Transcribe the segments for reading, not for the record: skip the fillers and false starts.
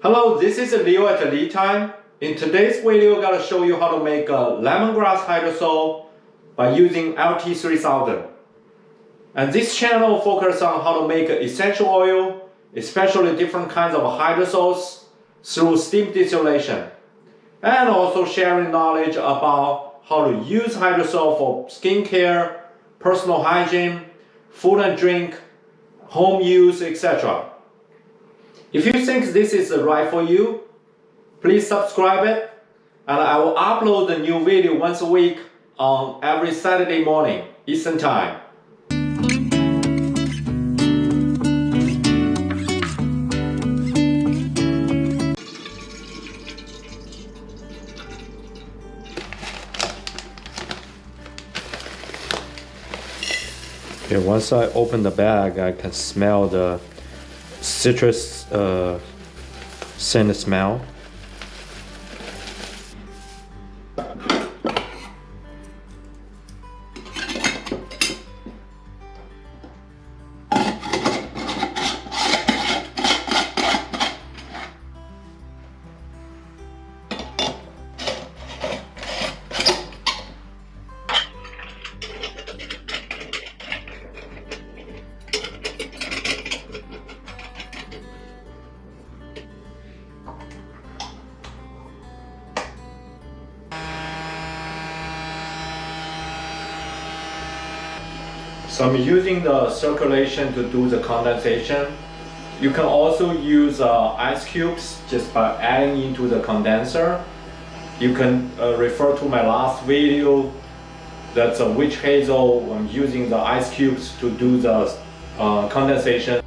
Hello, this is Leo at LETIME. In today's video, I'm going to show you how to make a lemongrass hydrosol by using LT3000. And this channel focuses on how to make essential oil, especially different kinds of hydrosols, through steam distillation. And also sharing knowledge about how to use hydrosol for skincare, personal hygiene, food and drink, home use, etc. If you think this is right for you, please subscribe it, and I will upload a new video once a week on every Saturday morning, Eastern Time. Okay, once I open the bag, I can smell the citrus scent smell. So I'm using the circulation to do the condensation. You can also use ice cubes just by adding into the condenser. You can refer to my last video. That's a witch hazel. I'm using the ice cubes to do the condensation.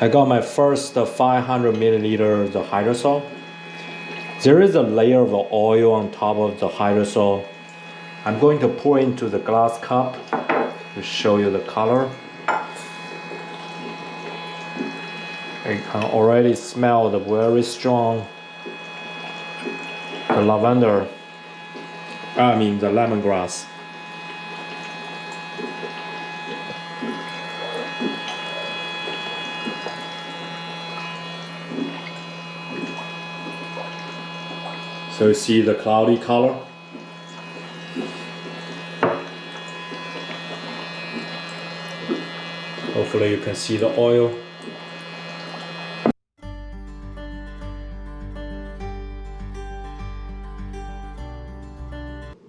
I got my first 500 milliliters of hydrosol. There is a layer of oil on top of the hydrosol. I'm going to pour into the glass cup to show you the color. I can already smell the very strong the lemongrass. So you see the cloudy color? Hopefully you can see the oil.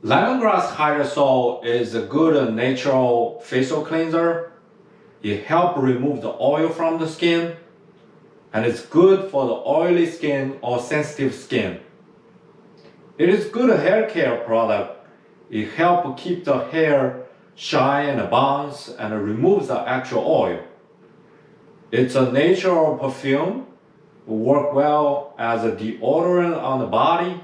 Lemongrass hydrosol is a good natural facial cleanser. It helps remove the oil from the skin, and it's good for the oily skin or sensitive skin. It is good hair care product. It helps keep the hair shine and bounce and removes the actual oil. It's a natural perfume, work well as a deodorant on the body,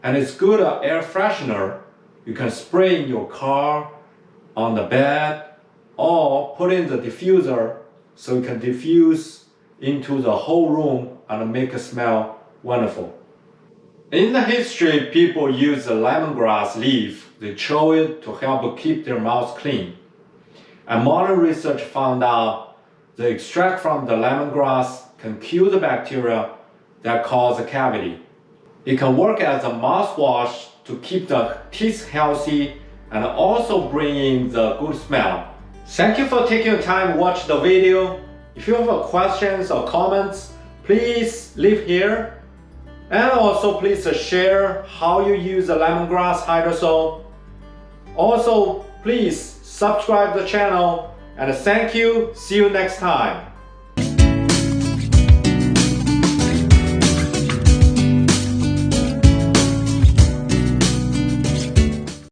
and it's good air freshener. You can spray in your car, on the bed, or put in the diffuser so it can diffuse into the whole room and make it smell wonderful. In the history, people use the lemongrass leaf. They chew it to help keep their mouth clean. And modern research found out the extract from the lemongrass can kill the bacteria that cause a cavity. It can work as a mouthwash to keep the teeth healthy and also bring in the good smell. Thank you for taking your time to watch the video. If you have questions or comments, please leave here. And also please share how you use the lemongrass hydrosol. Also please subscribe the channel, and thank you. See you next time.